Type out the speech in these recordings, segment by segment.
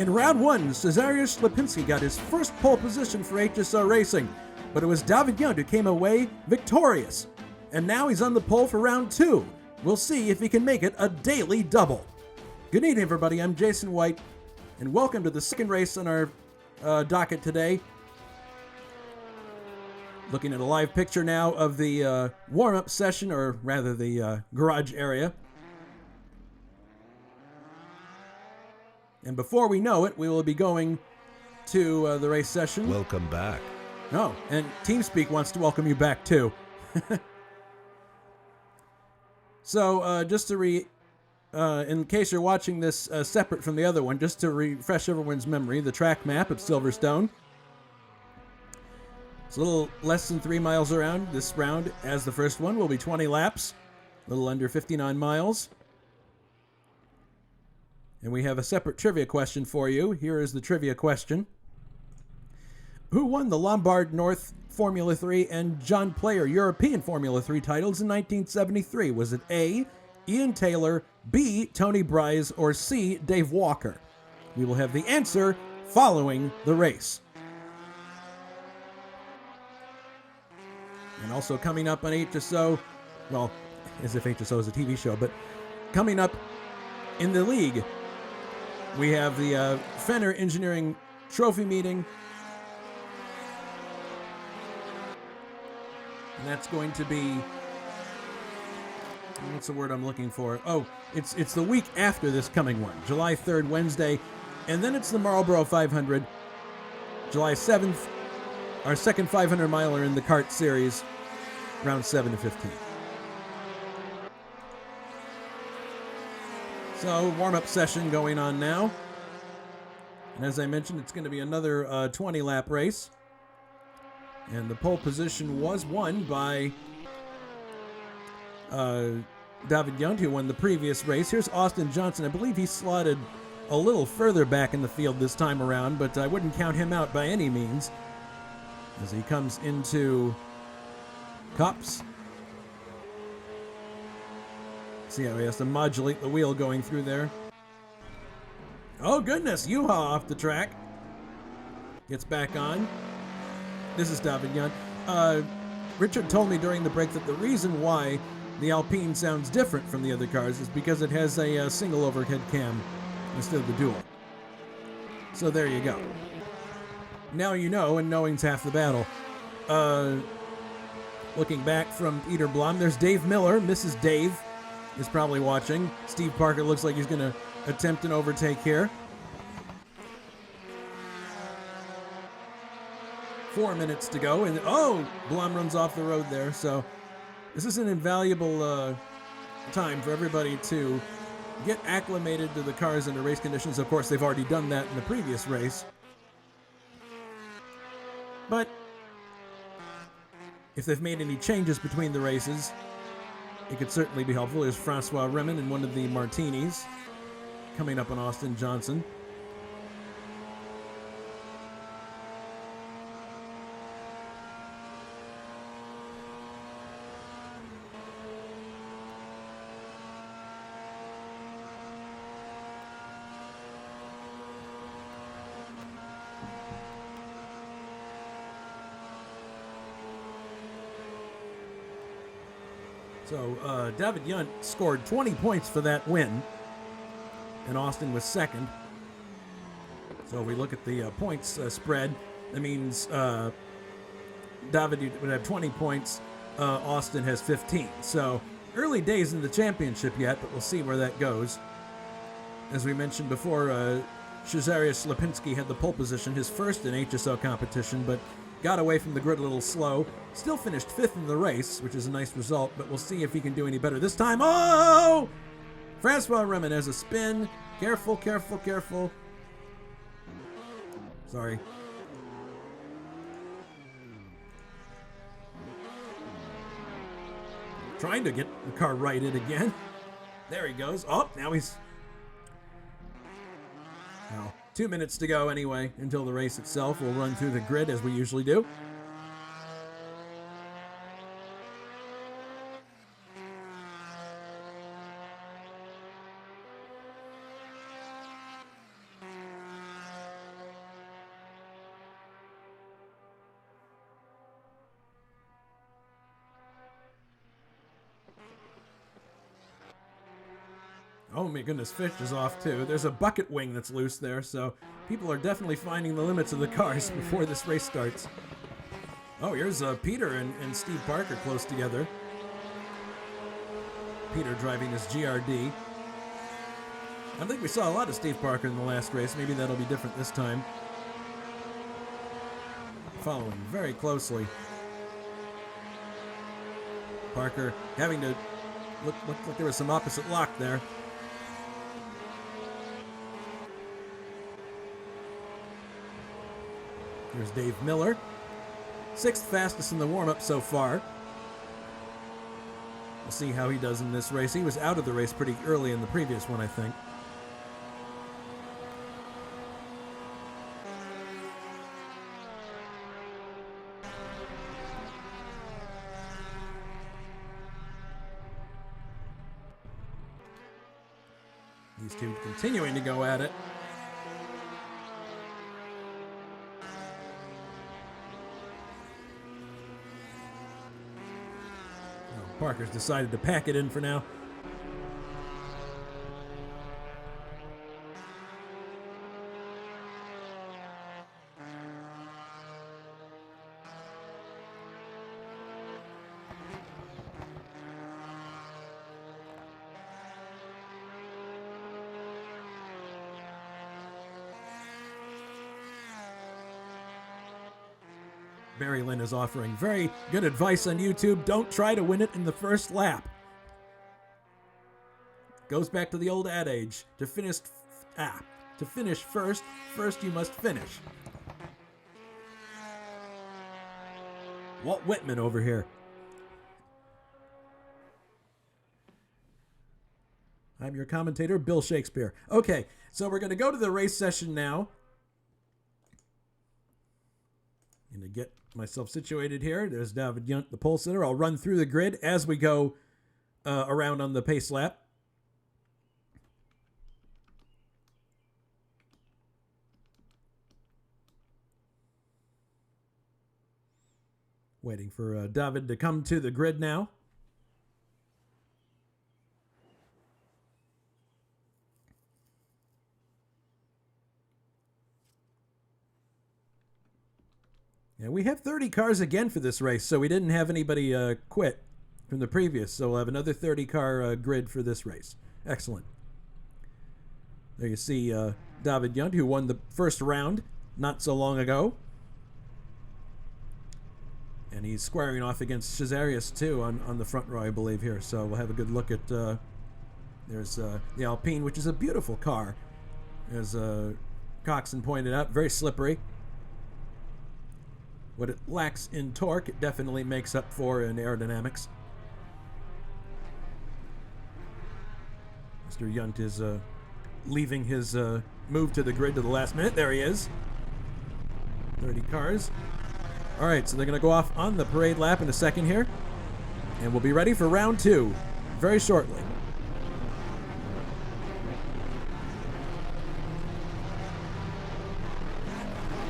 In round one, Cezarius Lipinski got his first pole position for HSO Racing, but it was David Young who came away victorious. And now he's on the pole for round two. We'll see if he can make it a daily double. Good evening, everybody. I'm Jason White, and welcome to the second race on our docket today. Looking at a live picture now of the warm-up session, or rather the garage area. And before we know it, we will be going to the race session. Welcome back. Oh, and TeamSpeak wants to welcome you back too. So, just to in case you're watching this separate from the other one, just to refresh everyone's memory, the track map at Silverstone. It's a little less than 3 miles around. This round, as the first one, will be 20 laps, a little under 59 miles. And we have a separate trivia question for you. Here is the trivia question. Who won the Lombard North Formula 3 and John Player European Formula 3 titles in 1973? Was it A, Ian Taylor, B, Tony Bryce, or C, Dave Walker? We will have the answer following the race. And also coming up on HSO, well, as if HSO is a TV show, but coming up in the league, we have the Fenner Engineering Trophy meeting. And that's going to be, what's the word I'm looking for? Oh, it's the week after this coming one, July 3rd, Wednesday. And then it's the Marlboro 500, July 7th, our second 500 miler in the kart series, round 7 to 15. So, warm-up session going on now. And as I mentioned, it's going to be another 20-lap race. And the pole position was won by David Young, who won the previous race. Here's Austin Johnson. I believe he slotted a little further back in the field this time around, but I wouldn't count him out by any means as he comes into Copse. See how he has to modulate the wheel going through there. Oh goodness, Yuha off the track. Gets back on. This is David Young. Richard told me during the break that the reason why the Alpine sounds different from the other cars is because it has a single overhead cam instead of the dual. So there you go. Now you know, and knowing's half the battle. Looking back from Peter Blom, there's Dave Miller. Mrs. Dave is probably watching. Steve Parker looks like he's going to attempt an overtake here. 4 minutes to go, and Blom runs off the road there. So this is an invaluable time for everybody to get acclimated to the cars under race conditions. Of course, they've already done that in the previous race. But if they've made any changes between the races, it could certainly be helpful. There's Francois Remin in one of the Martinis coming up on Austin Johnson. So David Yunt scored 20 points for that win, and Austin was second. So if we look at the points spread, that means David would have 20 points, Austin has 15. So early days in the championship yet, but we'll see where that goes. As we mentioned before, Cezarius Lipinski had the pole position, his first in HSO competition, but got away from the grid a little slow. Still finished 5th in the race, which is a nice result, but we'll see if he can do any better this time. Oh! Francois Remin has a spin. Careful, careful, careful. Sorry. Trying to get the car righted again. There he goes. Oh, now he's... Well, 2 minutes to go anyway until the race itself. We'll run through the grid as we usually do. Oh my goodness, Fish is off too. There's a bucket wing that's loose there, so people are definitely finding the limits of the cars before this race starts. Oh, here's Peter and Steve Parker close together. Peter driving this GRD. I think we saw a lot of Steve Parker in the last race. Maybe that'll be different this time. Following very closely. Parker having to looked like there was some opposite lock there. Here's Dave Miller. 6th fastest in the warm-up so far. We'll see how he does in this race. He was out of the race pretty early in the previous one, I think. These two continuing to go at it. Parker's decided to pack it in for now. Barry Lynn is offering very good advice on YouTube. Don't try to win it in the first lap. Goes back to the old adage. To finish first you must finish. Walt Whitman over here. I'm your commentator, Bill Shakespeare. Okay, so we're going to go to the race session now. Going to get myself situated here. There's David Yunt, the pole sitter. I'll run through the grid as we go around on the pace lap. Waiting for David to come to the grid now. Yeah, we have 30 cars again for this race, so we didn't have anybody quit from the previous, so we'll have another 30-car grid for this race. Excellent. There you see David Yunt, who won the first round not so long ago. And he's squaring off against Cesarius, too, on the front row, I believe, here. So we'll have a good look at... there's the Alpine, which is a beautiful car. As Coxon pointed out, very slippery. What it lacks in torque, it definitely makes up for in aerodynamics. Mr. Yunt is leaving his move to the grid to the last minute. There he is. 30 cars. All right, so they're going to go off on the parade lap in a second here. And we'll be ready for round 2 very shortly.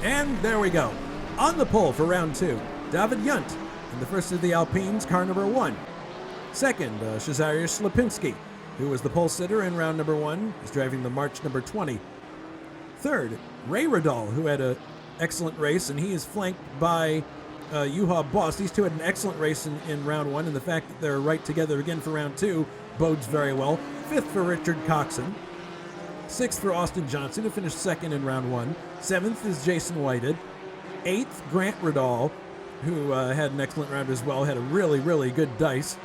And there we go. On the pole for round 2, David Yunt, in the first of the Alpines, car number 1. Second, Cesarius Lipinski, who was the pole sitter in round number 1, is driving the March number 20. Third, Ray Radal, who had an excellent race, and he is flanked by Juha Boss. These two had an excellent race in round 1, and the fact that they're right together again for round 2 bodes very well. Fifth for Richard Coxon. Sixth for Austin Johnson, who finished second in round 1. Seventh is Jason Whited. 8th, Grant Radal, who had an excellent round as well, had a really, really good dice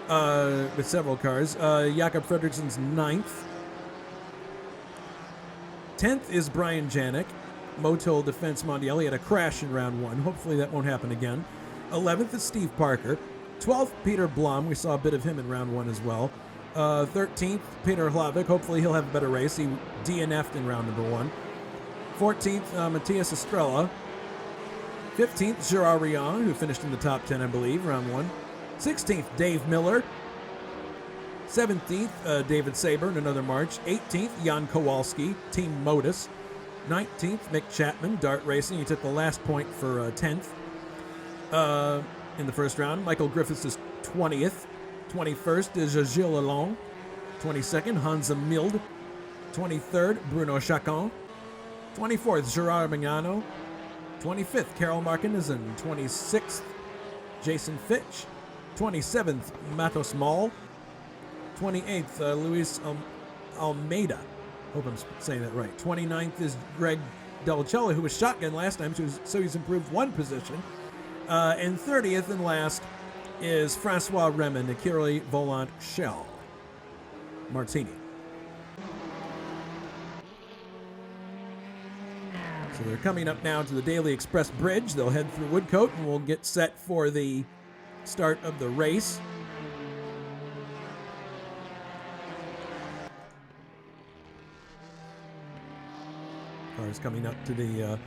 with several cars. Jakob Fredriksson's 9th. 10th is Brian Janik. Motul Defense Mondial. He had a crash in round 1. Hopefully that won't happen again. 11th is Steve Parker. 12th, Peter Blom. We saw a bit of him in round 1 as well. 13th, Peter Hlavik. Hopefully he'll have a better race. He DNF'd in round number 1. 14th, Matthias Estrella. 15th, Gerard Rion, who finished in the top 10, I believe, round 1. 16th, Dave Miller. 17th, David Saber in another March. 18th, Jan Kowalski, Team Modus. 19th, Mick Chapman, Dart Racing. He took the last point for 10th in the first round. Michael Griffiths is 20th. 21st is Gilles Lalonde. 22nd, Hansa Mild. 23rd, Bruno Chacon. 24th, Gerard Mignano. 25th, Carol Markinson. 26th, Jason Fitch. 27th, Matos Mall. 28th, Luis Almeida. Hope I'm saying that right. 29th is Greg Delacello, who was shotgun last time, so he's improved one position. And 30th and last is Francois Remen, Akira Volant Shell. Martini. So they're coming up now to the Daily Express Bridge. They'll head through Woodcote and we'll get set for the start of the race. Cars coming up to the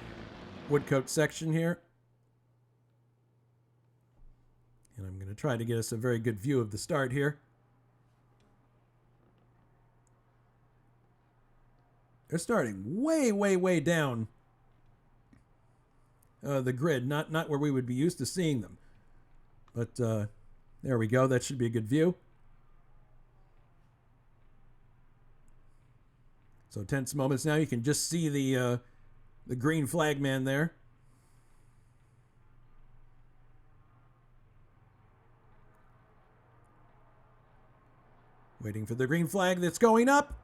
Woodcote section here. And I'm going to try to get us a very good view of the start here. They're starting way, way, way down the grid, not where we would be used to seeing them. But there we go. That should be a good view. So tense moments now. You can just see the green flag man there. Waiting for the green flag that's going up.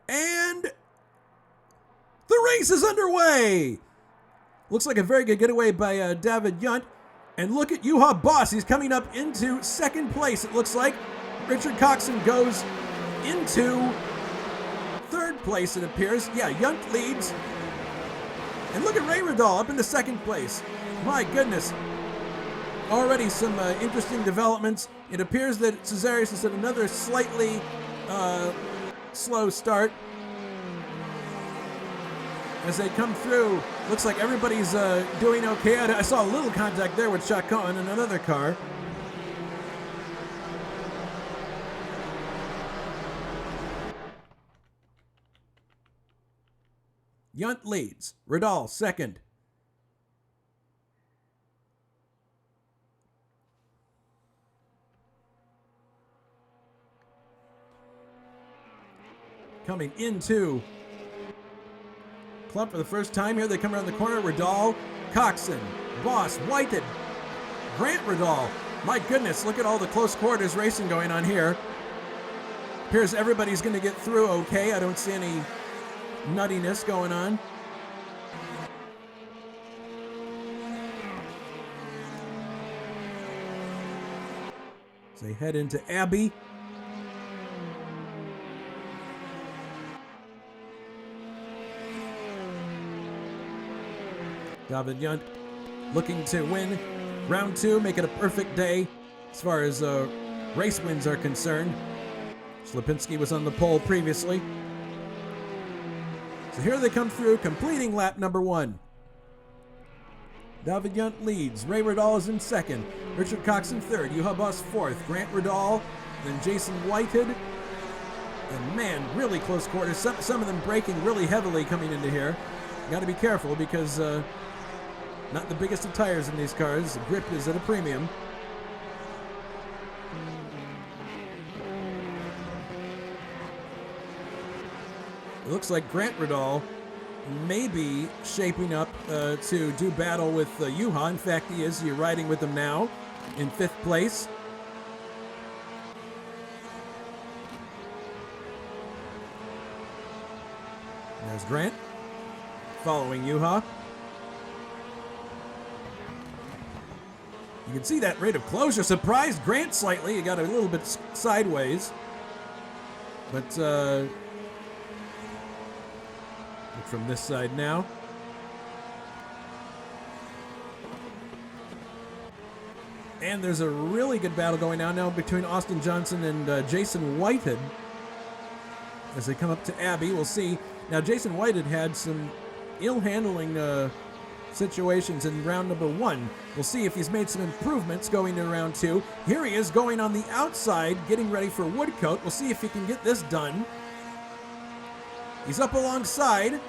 And the race is underway. Looks like a very good getaway by David Yunt. And look at Juha Boss. He's coming up into second place, it looks like. Richard Coxon goes into third place, it appears. Yeah, Yunt leads. And look at Ray Riddall up into second place. My goodness. Already some interesting developments. It appears that Cesarius has had another slightly slow start. As they come through, looks like everybody's doing okay. I saw a little contact there with Chacon in another car. Yunt leads. Riddall second. Coming into Club for the first time here. They come around the corner. Riddall, Coxon, Boss, Whited, Grant Riddall. My goodness, look at all the close quarters racing going on here. Appears everybody's going to get through okay. I don't see any nuttiness going on. So they head into Abbey. David Yunt looking to win round two, make it a perfect day as far as race wins are concerned. Slipinski was on the pole previously. So here they come through, completing lap number one. David Yunt leads. Ray Riddall is in second. Richard Coxon third. Juha Boss fourth. Grant Riddall, then Jason Whitehead. And man, really close quarters. Some of them braking really heavily coming into here. Got to be careful because not the biggest of tires in these cars. The grip is at a premium. It looks like Grant Riddall may be shaping up to do battle with Juha. In fact, he is. You're riding with him now in fifth place. There's Grant following Juha. You can see that rate of closure surprised Grant slightly. He got a little bit sideways. But look from this side now. And there's a really good battle going on now between Austin Johnson and Jason Whitehead. As they come up to Abbey, we'll see. Now, Jason Whitehead had some ill-handling situations in round number one. We'll see if he's made some improvements going to round two. Here he is going on the outside, getting ready for Woodcote. We'll see if he can get this done. He's up alongside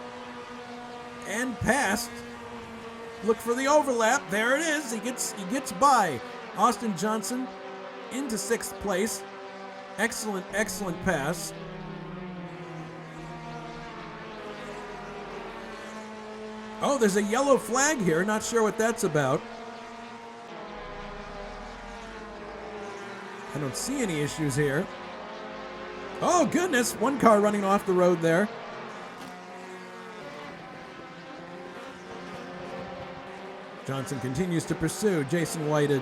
and past. Look for the overlap. There it is. He gets by Austin Johnson into sixth place. Excellent, excellent pass. Oh, there's a yellow flag here. Not sure what that's about. I don't see any issues here. Oh, goodness. One car running off the road there. Johnson continues to pursue Jason Whited.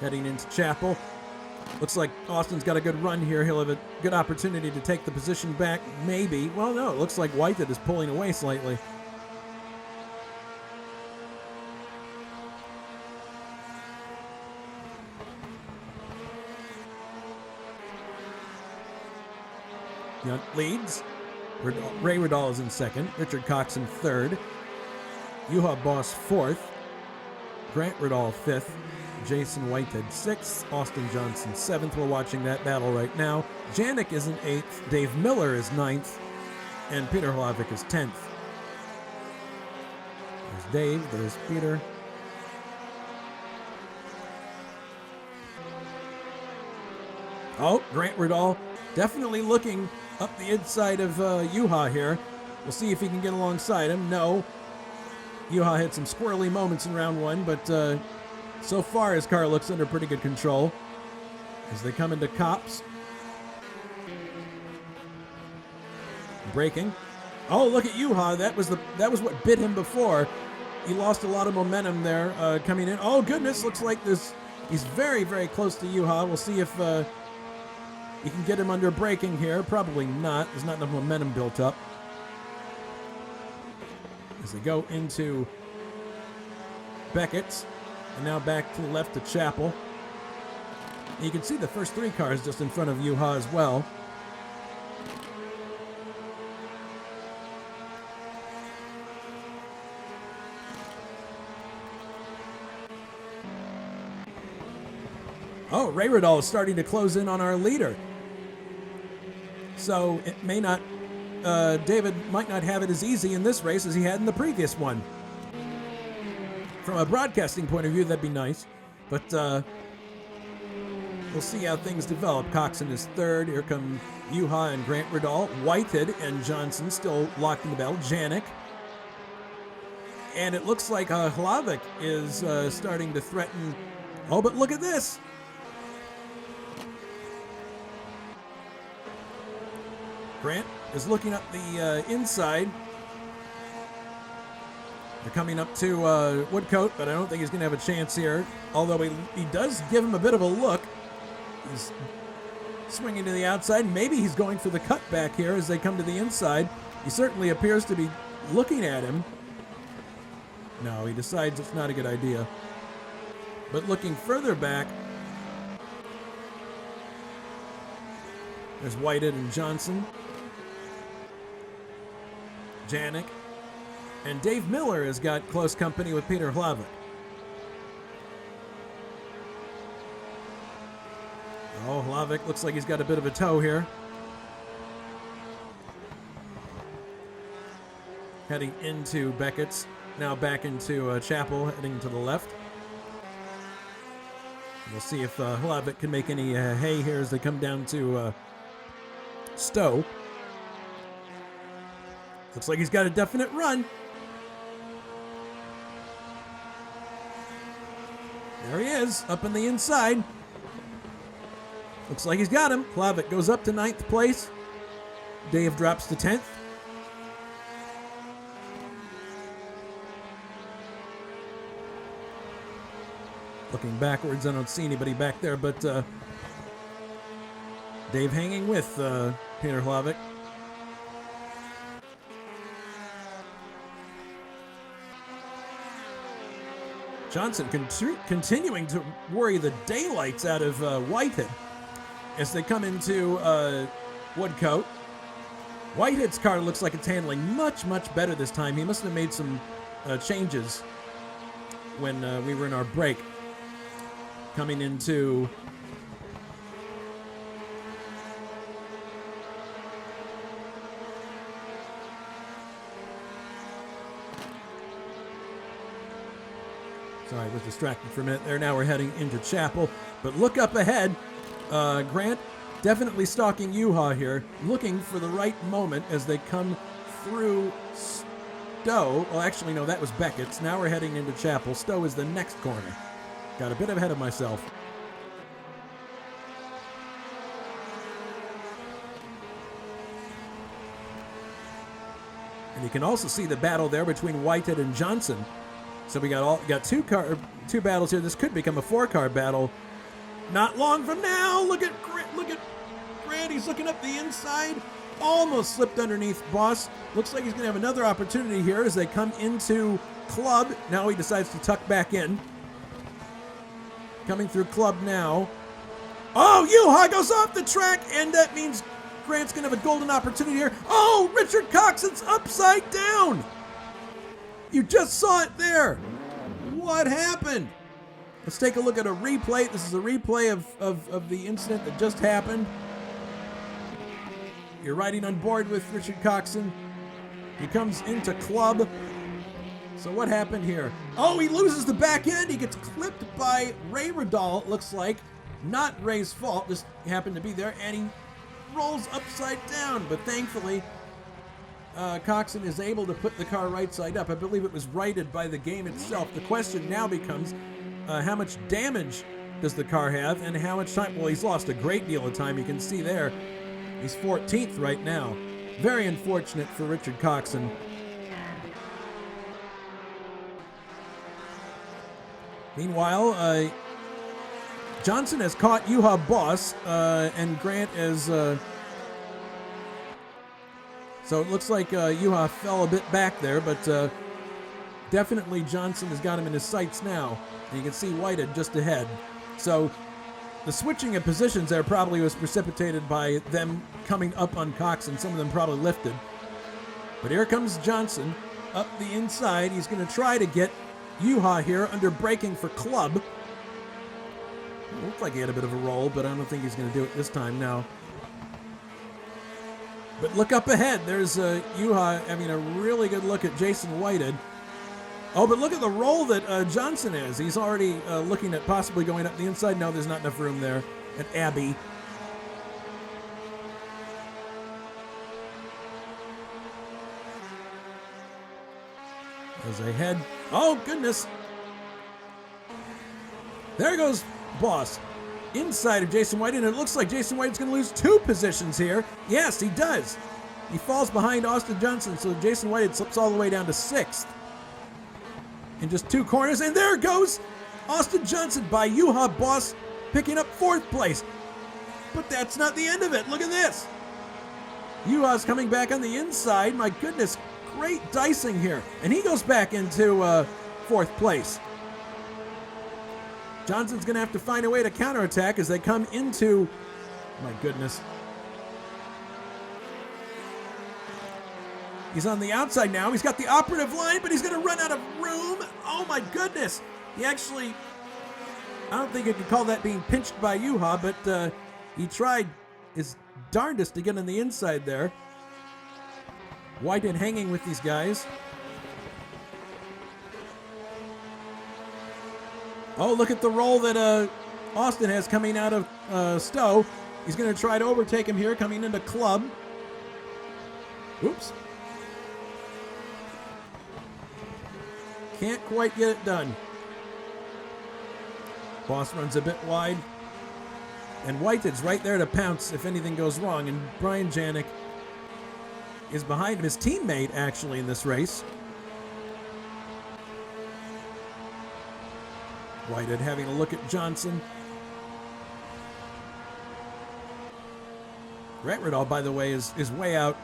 Heading into Chapel. Looks like Austin's got a good run here. He'll have a good opportunity to take the position back, maybe. Well, no, it looks like Whited is pulling away slightly. Yunt leads. Ray Riddall is in second. Richard Cox in third. Yuha Boss fourth. Grant Riddall fifth. Jason Whitehead sixth. Austin Johnson seventh. We're watching that battle right now. Janik is in eighth. Dave Miller is ninth. And Peter Hlavik is 10th. There's Dave. There's Peter. Oh, Grant Riddall definitely looking up the inside of Yuha here. We'll see if he can get alongside him. No. Yuha had some squirrely moments in round one, but so far his car looks under pretty good control. As they come into Cops. Braking. Oh, look at Yuha. That was what bit him before. He lost a lot of momentum there coming in. Oh, goodness. Looks like he's very, very close to Yuha. We'll see if you can get him under braking here. Probably not. There's not enough momentum built up. As they go into Beckett's. And now back to the left to Chapel. And you can see the first three cars just in front of Yuha as well. Oh, Ray Riddall is starting to close in on our leader. So it may not, David might not have it as easy in this race as he had in the previous one. From a broadcasting point of view, that'd be nice. But we'll see how things develop. Coxon is third. Here come Yuha and Grant Riddall. Whitehead and Johnson still locked in the battle. Janik. And it looks like Hlavik is starting to threaten. Oh, but look at this. Grant is looking up the inside. They're coming up to Woodcote, but I don't think he's going to have a chance here. Although he does give him a bit of a look. He's swinging to the outside. Maybe he's going for the cutback here as they come to the inside. He certainly appears to be looking at him. No, he decides it's not a good idea. But looking further back, there's Whitehead and Johnson. Janik. And Dave Miller has got close company with Peter Hlavik. Oh, Hlavik looks like he's got a bit of a toe here. Heading into Beckett's. Now back into Chapel, heading to the left. We'll see if Hlavik can make any hay here as they come down to Stowe. Looks like he's got a definite run. There he is, up in the inside. Looks like he's got him. Hlavik goes up to 9th place. Dave drops to 10th. Looking backwards, I don't see anybody back there, but Dave hanging with Peter Hlavik. Johnson continuing to worry the daylights out of Whitehead as they come into Woodcote. Whitehead's car looks like it's handling much, much better this time. He must have made some changes when we were in our break. Coming into Sorry, I was distracted for a minute there. Now we're heading into Chapel. But look up ahead. Grant definitely stalking Yuha here, looking for the right moment as they come through Stowe. Well, actually, no, that was Beckett's. Now we're heading into Chapel. Stowe is the next corner. Got a bit ahead of myself. And you can also see the battle there between Whitehead and Johnson. So we got two battles here. This could become a 4-car battle. Not long from now. Look at Grant. He's looking up the inside. Almost slipped underneath Boss. Looks like he's going to have another opportunity here as they come into Club. Now he decides to tuck back in. Coming through Club now. Oh, Yuha goes off the track, and that means Grant's going to have a golden opportunity here. Oh, Richard Coxon's upside down. You just saw it there. What happened? Let's take a look at a replay. This is a replay of the incident that just happened. You're riding on board with Richard Coxon. He comes into Club. So what happened here? Oh, he loses the back end. He gets clipped by Ray Radal, it looks like. Not Ray's fault. Just happened to be there. And he rolls upside down. But thankfully, Coxon is able to put the car right side up. I believe it was righted by the game itself. The question now becomes, how much damage does the car have and how much time? Well, he's lost a great deal of time. You can see there. He's 14th right now. Very unfortunate for Richard Coxon. Meanwhile, Johnson has caught Yuha Boss, and Grant is... So it looks like Yuha fell a bit back there, but definitely Johnson has got him in his sights now. And you can see Whitehead just ahead. So the switching of positions there probably was precipitated by them coming up on Coxon. Some of them probably lifted. But here comes Johnson up the inside. He's going to try to get Yuha here under braking for Club. It looked like he had a bit of a roll, but I don't think he's going to do it this time now. But look up ahead. There's Yuha having a really good look at Jason Whitehead. Oh, but look at the roll that Johnson is. He's already looking at possibly going up the inside. No, there's not enough room there at Abbey. As they head. Oh, goodness. There goes Boss. Inside of Jason Whitehead, and it looks like Jason Whitehead's going to lose 2 positions here. Yes, he does. He falls behind Austin Johnson, so Jason Whitehead slips all the way down to 6th. In just 2 corners, and there goes Austin Johnson by Yuha Boss, picking up 4th place. But that's not the end of it. Look at this. Yuha's coming back on the inside. My goodness, great dicing here. And he goes back into 4th place. Johnson's going to have to find a way to counterattack as they come into... My goodness. He's on the outside now. He's got the operative line, but he's going to run out of room. Oh, my goodness. He actually... I don't think you could call that being pinched by Yuha, but he tried his darndest to get on the inside there. Whitehead hanging with these guys. Oh, look at the roll that Austin has coming out of Stowe. He's going to try to overtake him here, coming into Club. Oops. Can't quite get it done. Boss runs a bit wide. And Whitehead's right there to pounce if anything goes wrong. And Brian Janik is behind him, his teammate, actually, in this race. Whitehead having a look at Johnson. Retradall, by the way, is way out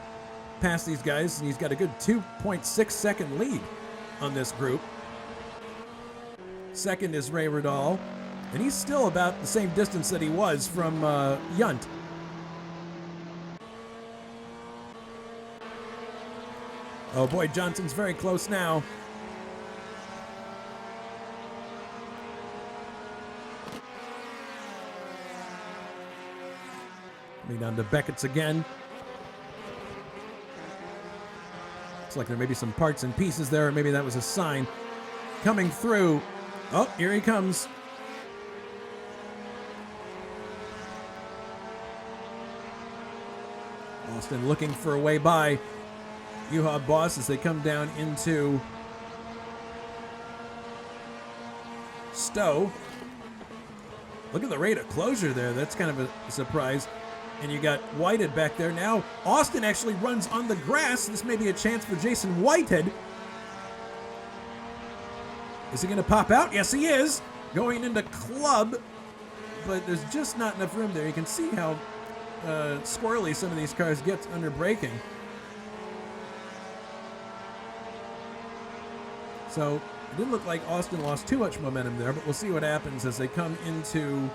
past these guys, and he's got a good 2.6 second lead on this group. Second is Ray Radal, and he's still about the same distance that he was from Yunt. Oh boy, Johnson's very close now. Down to Beckett's again. Looks like there may be some parts and pieces there, or maybe that was a sign. Coming through Oh, here he comes. Austin looking for a way by U-Haul Boss as they come down into Stowe. Look at the rate of closure there. That's kind of a surprise. And you got Whitehead back there. Now Austin actually runs on the grass. This may be a chance for Jason Whitehead. Is he going to pop out? Yes, he is. Going into Club. But there's just not enough room there. You can see how squirrely some of these cars get under braking. So it didn't look like Austin lost too much momentum there, but we'll see what happens as they come into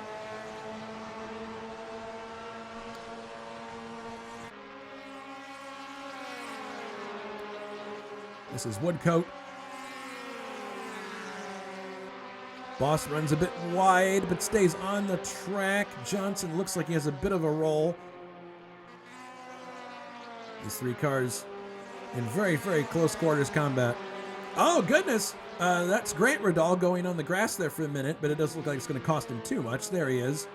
this is Woodcote. Boss runs a bit wide, but stays on the track. Johnson looks like he has a bit of a roll. These three cars in very, very close quarters combat. Oh, goodness. That's Grant Riddall going on the grass there for a minute, but it doesn't look like it's going to cost him too much. There he is.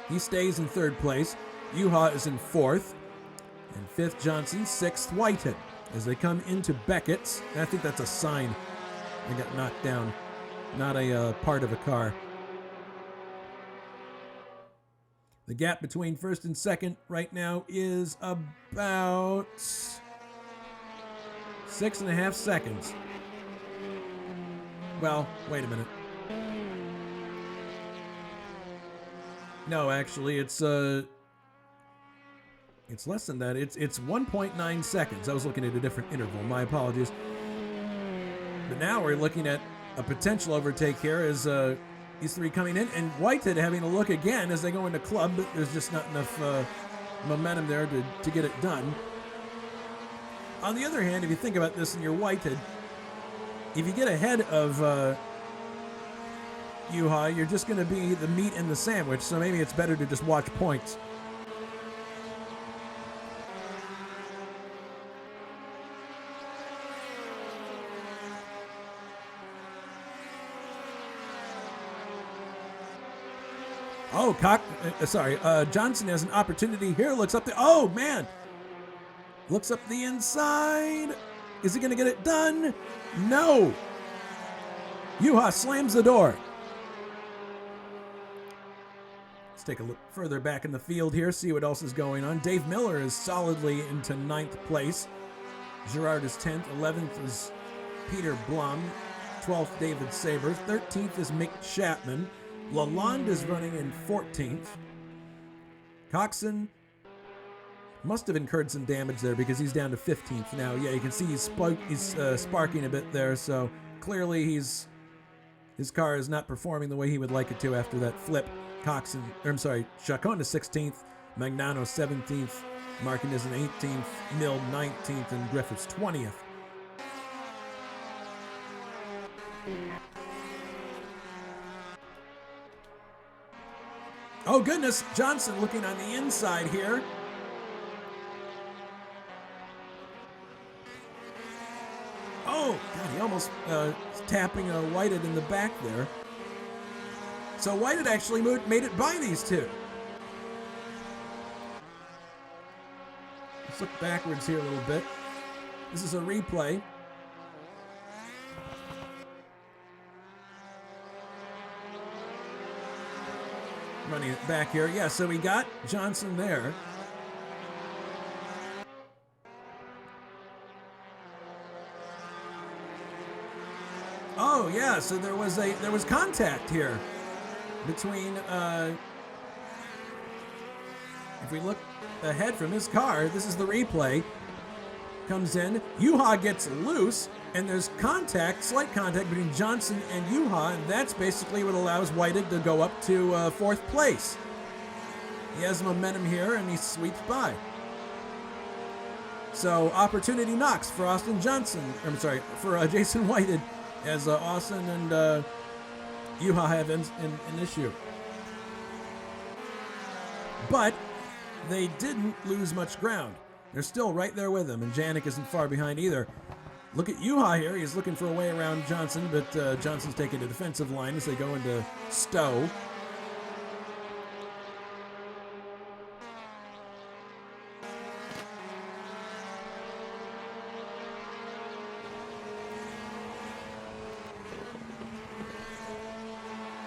He stays in third place. Yuha is in fourth. And fifth, Johnson. Sixth, Whitehead. As they come into Beckett's, I think that's a sign. They got knocked down, not a part of a car. The gap between first and second right now is about 6.5 seconds. Well, wait a minute. No, actually, it's less than that. It's 1.9 seconds. I was looking at a different interval. My apologies. But now we're looking at a potential overtake here as these three coming in, and Whitehead having a look again as they go into Club, but there's just not enough momentum there to get it done. On the other hand, if you think about this and you're Whitehead, if you get ahead of Yuha, you're just going to be the meat in the sandwich, so maybe it's better to just watch points. Oh, Johnson has an opportunity here. Looks up the... Oh, man. Looks up the inside. Is he going to get it done? No. Yuha slams the door. Let's take a look further back in the field here, see what else is going on. Dave Miller is solidly into 9th place. Gerard is 10th. 11th is Peter Blum. 12th, David Saber. 13th is Mick Chapman. Lalonde is running in 14th. Coxon must have incurred some damage there because he's down to 15th now. Yeah, you can see he's sparking a bit there, so clearly his car is not performing the way he would like it to after that flip. Chacon is 16th, Magnano 17th, Markin is in 18th, Mill 19th, and Griffiths 20th. Oh, goodness. Johnson looking on the inside here. Oh, God, he almost tapping Whitehead in the back there. So Whitehead actually made it by these two. Let's look backwards here a little bit. This is a replay. Running it back here. Yeah, so we got Johnson there. Oh, yeah, so there was contact here between if we look ahead from his car, this is the replay. Comes in, Yuha gets loose, and there's slight contact between Johnson and Yuha, and that's basically what allows Whitehead to go up to 4th place. He has momentum here, and he sweeps by. So, opportunity knocks for Jason Whitehead, as Austin and Yuha have an issue. But they didn't lose much ground. They're still right there with him, and Janik isn't far behind either. Look at Yuha here. He's looking for a way around Johnson, but Johnson's taking a defensive line as they go into Stowe.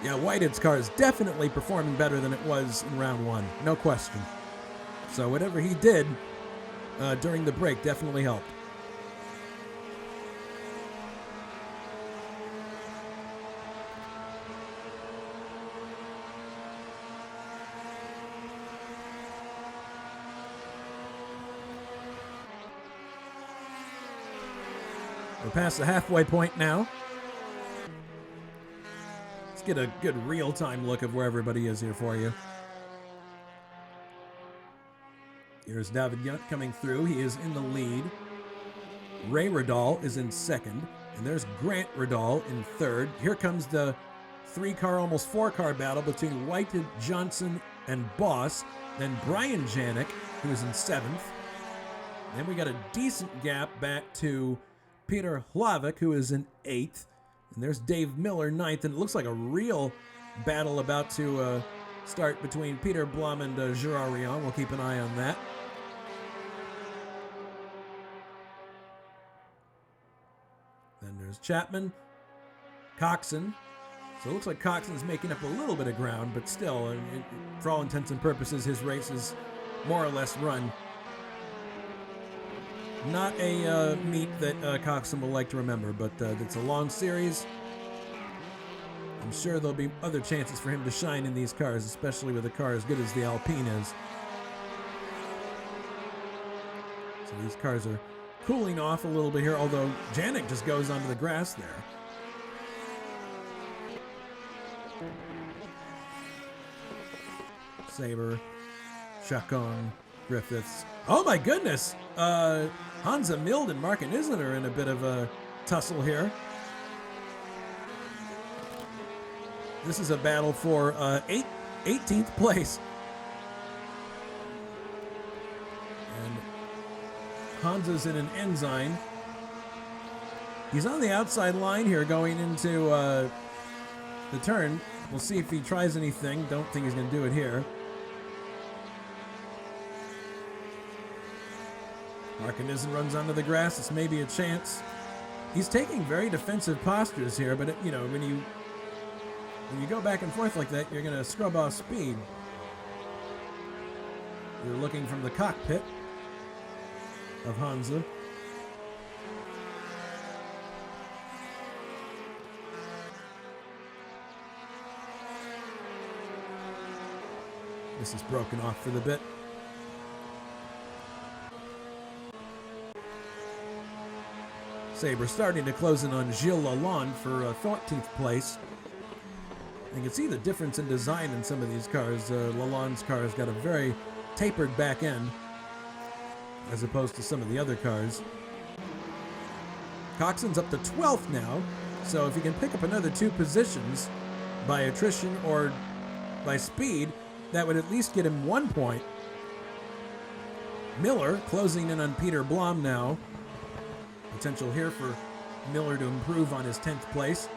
Yeah, Whitehead's car is definitely performing better than it was in round one. No question. So whatever he did during the break definitely helped. We're past the halfway point now. Let's get a good real-time look of where everybody is here for you. Here's David Yunt coming through. He is in the lead. Ray Radal is in second. And there's Grant Radal in third. Here comes the three-car, almost four-car battle between Whitehead, Johnson, and Boss. Then Brian Janik, who is in seventh. Then we got a decent gap back to Peter Hlavik, who is in eighth. And there's Dave Miller, ninth. And it looks like a real battle about to start between Peter Blum and Gerard Rion. We'll keep an eye on that. Then there's Chapman, Coxon. So it looks like Coxon's making up a little bit of ground, but still, for all intents and purposes, his race is more or less run. Not a meet that Coxon will like to remember, but it's a long series. I'm sure there'll be other chances for him to shine in these cars, especially with a car as good as the Alpine is. So these cars are cooling off a little bit here, although Janik just goes onto the grass there. Sabre, Chacon, Griffiths. Oh my goodness! Hansa Mild and Mark Isner are in a bit of a tussle here. This is a battle for 18th place. And Hansa's in an Enzyme. He's on the outside line here going into the turn. We'll see if he tries anything. Don't think he's going to do it here. Markinizin runs onto the grass. It's maybe a chance. He's taking very defensive postures here, but you know, when you go back and forth like that, you're going to scrub off speed. You're looking from the cockpit of Hansa. This is broken off for the bit. Sabre starting to close in on Gilles Lalonde for 14th place. You can see the difference in design in some of these cars. Lalonde's car has got a very tapered back end as opposed to some of the other cars. Coxon's up to 12th now, so if he can pick up another 2 positions by attrition or by speed, that would at least get him 1 point. Miller closing in on Peter Blom now. Potential here for Miller to improve on his 10th place.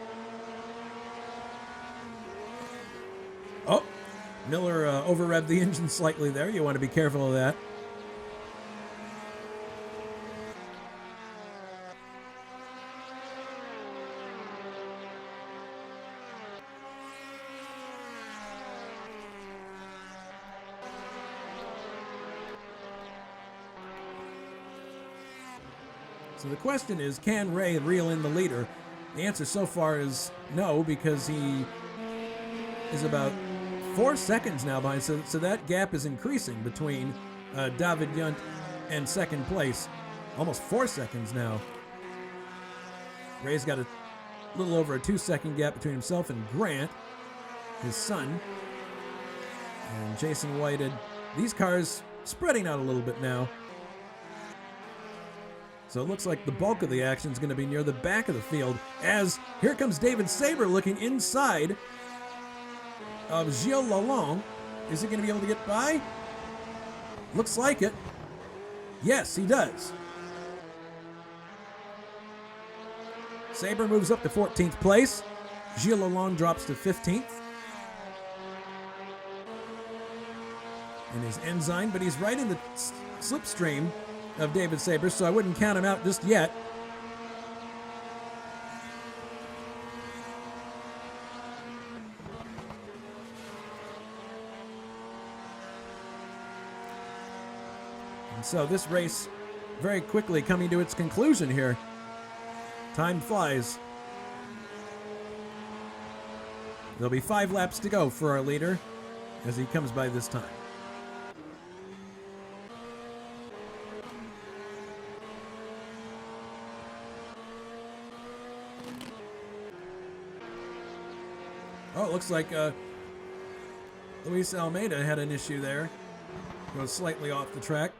Oh, Miller over-revved the engine slightly there. You want to be careful of that. So the question is, can Ray reel in the leader? The answer so far is no, because he is about 4 seconds now behind. So that gap is increasing between David Yunt and second place. Almost 4 seconds now. Ray's got a little over a 2-second gap between himself and Grant, his son. And Jason Whitehead. These cars spreading out a little bit now. So it looks like the bulk of the action is going to be near the back of the field, as here comes David Sabre looking inside of Gilles Lalonde. Is he going to be able to get by? Looks like it. Yes, he does. Sabre moves up to 14th place. Gilles Lalonde drops to 15th. In his Enzyme, but he's right in the slipstream of David Sabre, so I wouldn't count him out just yet. And so this race very quickly coming to its conclusion here. Time flies. There'll be 5 laps to go for our leader as he comes by this time. Oh, it looks like Luis Almeida had an issue there. Goes slightly off the track.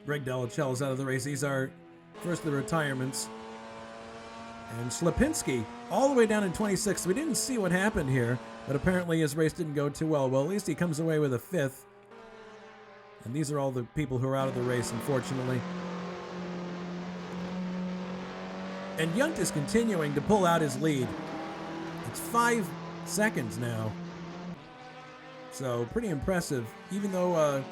Greg Delacelle's out of the race. These are first the retirements. And Slipinski all the way down in 26th. We didn't see what happened here, but apparently his race didn't go too well. Well, at least he comes away with a 5th. And these are all the people who are out of the race, unfortunately. And Yunt is continuing to pull out his lead. It's 5 seconds now. So pretty impressive. Even though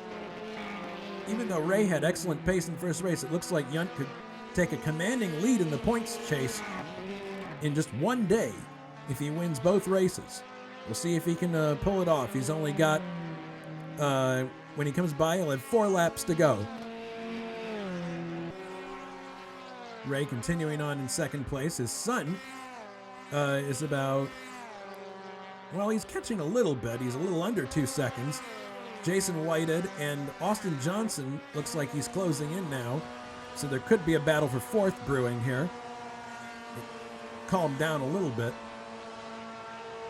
Ray had excellent pace in the first race, it looks like Yunt could take a commanding lead in the points chase in just one day if he wins both races. We'll see if he can pull it off. He's only got, when he comes by, he'll have 4 laps to go. Ray continuing on in second place. His son is about, well, he's catching a little bit. He's a little under 2 seconds. Jason Whitehead and Austin Johnson looks like he's closing in now. So there could be a battle for 4th brewing here. It calmed down a little bit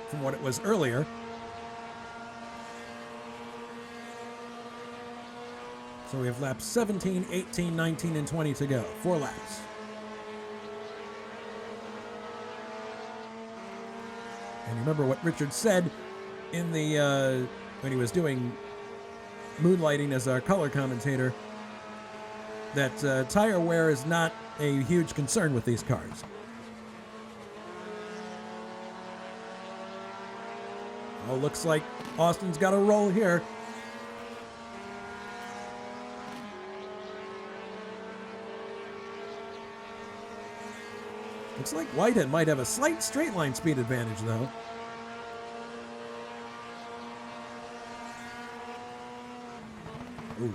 from what it was earlier. So we have laps 17, 18, 19, and 20 to go. 4 laps. And remember what Richard said in the when he was doing moonlighting as our color commentator, that tire wear is not a huge concern with these cars. Oh, looks like Austin's got a roll here. Looks like Whitehead might have a slight straight line speed advantage, though. Ooh.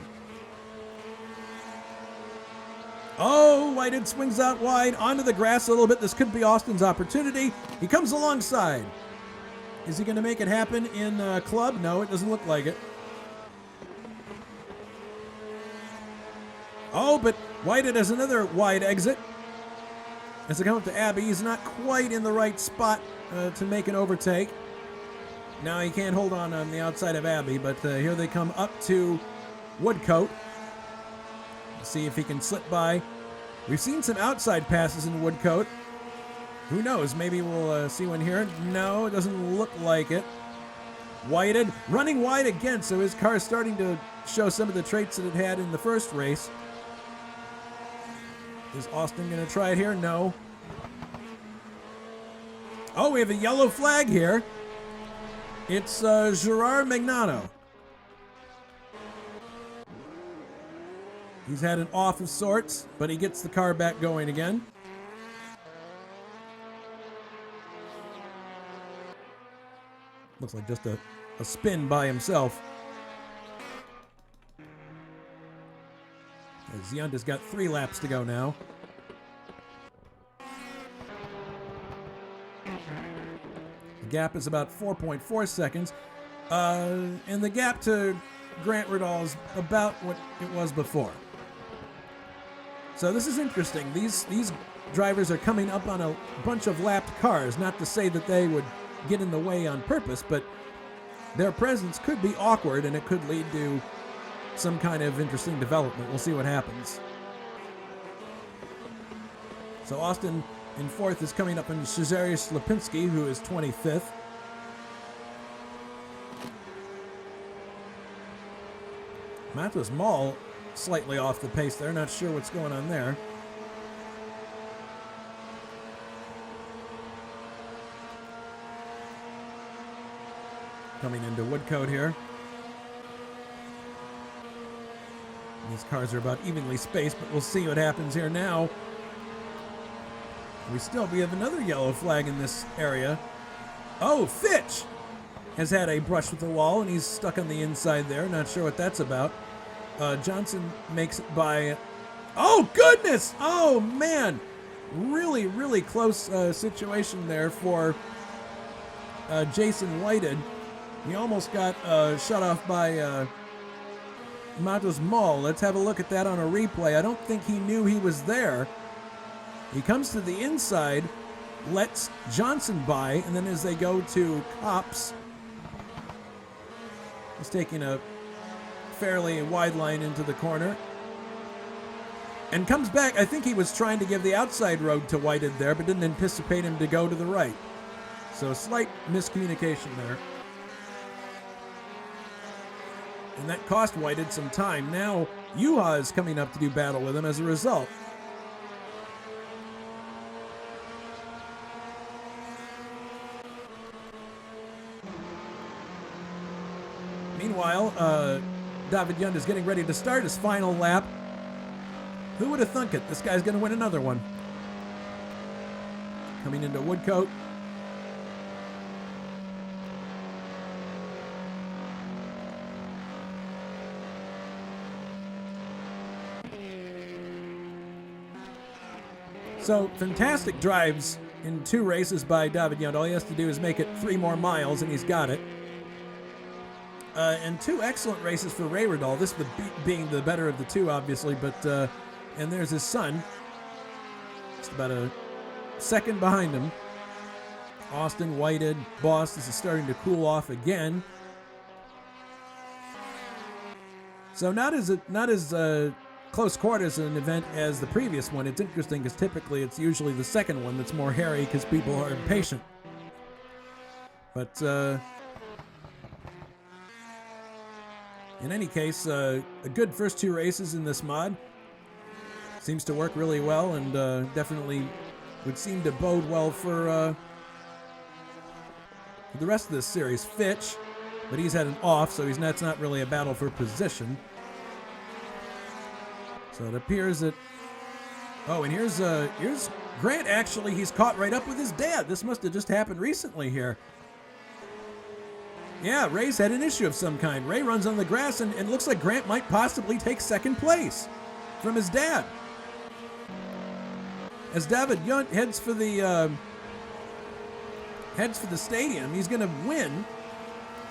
Oh, Whitehead swings out wide onto the grass a little bit. This could be Austin's opportunity. He comes alongside. Is he going to make it happen in club? No, it doesn't look like it. Oh, but Whitehead has another wide exit. As they come up to Abbey, he's not quite in the right spot to make an overtake. Now he can't hold on the outside of Abbey, but here they come up to Woodcote. See if he can slip by. We've seen some outside passes in Woodcote. Who knows? Maybe we'll see one here. No, it doesn't look like it. Whitehead running wide again, so his car is starting to show some of the traits that it had in the first race. Is Austin going to try it here? No. Oh, we have a yellow flag here. It's Gerard Magnano. He's had an off of sorts, but he gets the car back going again. Looks like just a spin by himself. As Yunt has got 3 laps to go now. The gap is about 4.4 seconds. And the gap to Grant Riddall is about what it was before. So this is interesting. These drivers are coming up on a bunch of lapped cars. Not to say that they would get in the way on purpose, but their presence could be awkward and it could lead to some kind of interesting development. We'll see what happens. So Austin in 4th is coming up on Cezarius Lipinski, who is 25th. Matos Mall slightly off the pace there. Not sure what's going on there. coming into Woodcote here. These cars are about evenly spaced, but we'll see what happens here now. We have another yellow flag in this area. Oh, Fitch has had a brush with the wall, and he's stuck on the inside there. Not sure what that's about. Johnson makes it by... Oh, goodness! Oh, man! Really, really close situation there for Jason Whited. He almost got shut off by Matos Mall. Let's have a look at that on a replay. I don't think he knew he was there. He comes to the inside, lets Johnson by, and then as they go to Cops, he's taking a fairly wide line into the corner and comes back. I think he was trying to give the outside road to Whited there, but didn't anticipate him to go to the right. So slight miscommunication there. And that cost Whited some time. Now Yuha is coming up to do battle with him as a result. Meanwhile, David Yund is getting ready to start his final lap. Who would have thunk it? This guy's going to win another one. Coming into Woodcote. So, fantastic drives in 2 races by David Yund. All he has to do is make it 3 more miles, and he's got it. And 2 excellent races for Ray Riddall. This being the better of the 2, obviously, but and there's his son, just about a second behind him. Austin, Whited, Boss. This is starting to cool off again. So not as close quarters an event as the previous one. It's interesting because typically it's usually the second one that's more hairy because people are impatient. But in any case, a good first 2 races in this mod. Seems to work really well, and definitely would seem to bode well for the rest of this series. Fitch, but he's had an off, so that's not really a battle for position. So it appears that... Oh, and here's Grant. Actually, he's caught right up with his dad. This must have just happened recently here. Yeah, Ray's had an issue of some kind. Ray runs on the grass, and it looks like Grant might possibly take second place from his dad. As David Yunt heads for the stadium, he's going to win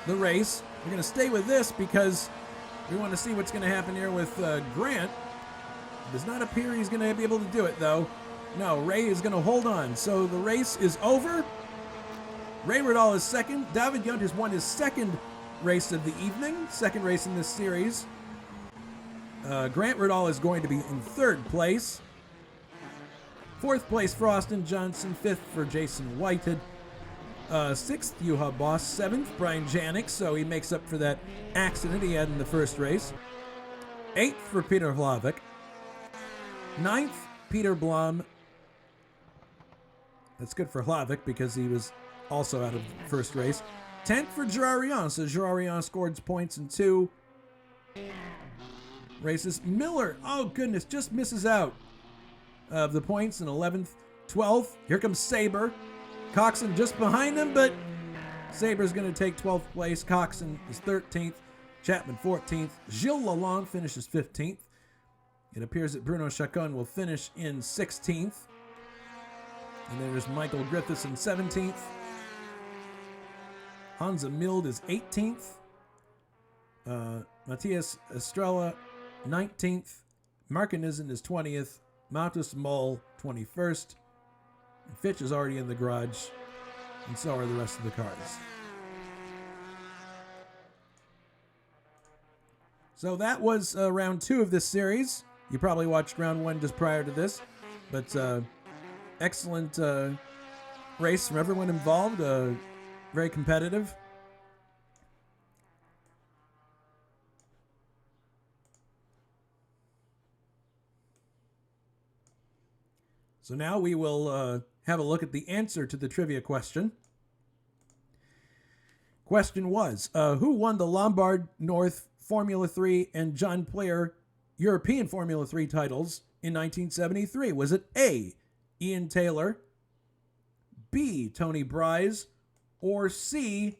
the race. We're going to stay with this because we want to see what's going to happen here with Grant. It does not appear he's going to be able to do it, though. No, Ray is going to hold on. So the race is over. Ray Riddall is second. David Yunt has won his second race of the evening, second race in this series. Grant Riddall is going to be in third place. Fourth place for Austin Johnson. Fifth for Jason Whited. Sixth, Yuha Boss. Seventh, Brian Janik, so he makes up for that accident he had in the first race. Eighth for Peter Hlavik. Ninth, Peter Blom. That's good for Hlavik because he was also out of the first race. 10th for Girarion, so Girarion scored points in 2 races. Miller, oh goodness, just misses out of the points in 11th. 12th, here comes Sabre. Coxon just behind him, but Sabre's going to take 12th place. Coxon is 13th. Chapman 14th. Gilles Lalonde finishes 15th. It appears that Bruno Chacon will finish in 16th. And there's Michael Griffiths in 17th. Hansa Mild is 18th. Matthias Estrella, 19th. Markinizen is 20th. Matus Moll, 21st. And Fitch is already in the garage. And so are the rest of the cars. So that was round 2 of this series. You probably watched round 1 just prior to this. But excellent race from everyone involved. Very competitive. So now we will have a look at the answer to the trivia question. Question was, who won the Lombard North Formula 3 and John Player European Formula 3 titles in 1973? Was it A, Ian Taylor, B, Tony Bryce, or C,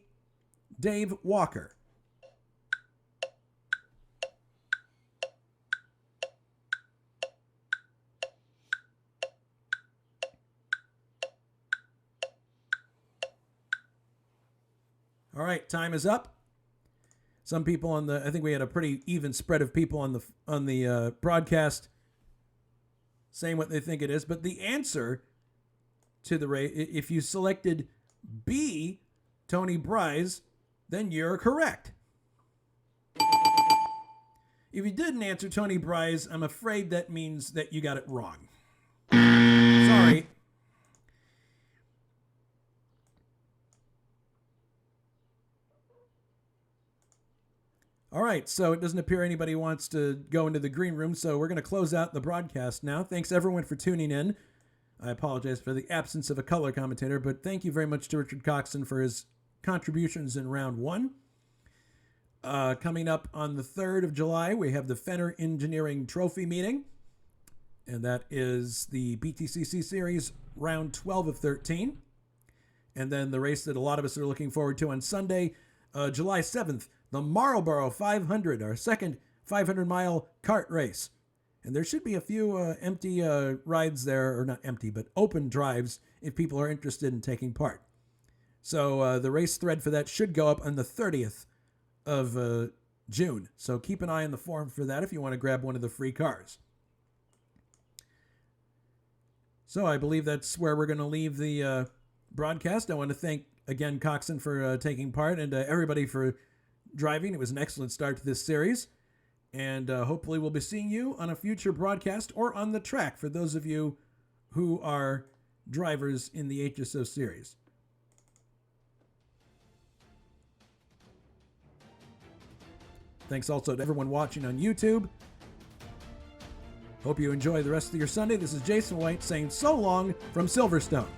Dave Walker? All right, time is up. Some people I think we had a pretty even spread of people on the broadcast saying what they think it is. But the answer to the race, if you selected B, Tony Bryce, then you're correct. If you didn't answer Tony Bryce, I'm afraid that means that you got it wrong. Sorry. All right, so it doesn't appear anybody wants to go into the green room, so we're going to close out the broadcast now. Thanks, everyone, for tuning in. I apologize for the absence of a color commentator, but thank you very much to Richard Coxon for his contributions in round one. Coming up on the 3rd of July, we have the Fenner Engineering Trophy meeting, and that is the BTCC Series round 12 of 13. And then the race that a lot of us are looking forward to on Sunday, July 7th, the Marlboro 500, our second 500-mile kart race. And there should be a few empty rides there, or not empty, but open drives if people are interested in taking part. So the race thread for that should go up on the 30th of June. So keep an eye on the forum for that if you want to grab one of the free cars. So I believe that's where we're going to leave the broadcast. I want to thank, again, Coxon for taking part, and everybody for driving. It was an excellent start to this series. And hopefully we'll be seeing you on a future broadcast or on the track for those of you who are drivers in the HSO series. Thanks also to everyone watching on YouTube. Hope you enjoy the rest of your Sunday. This is Jason White saying so long from Silverstone.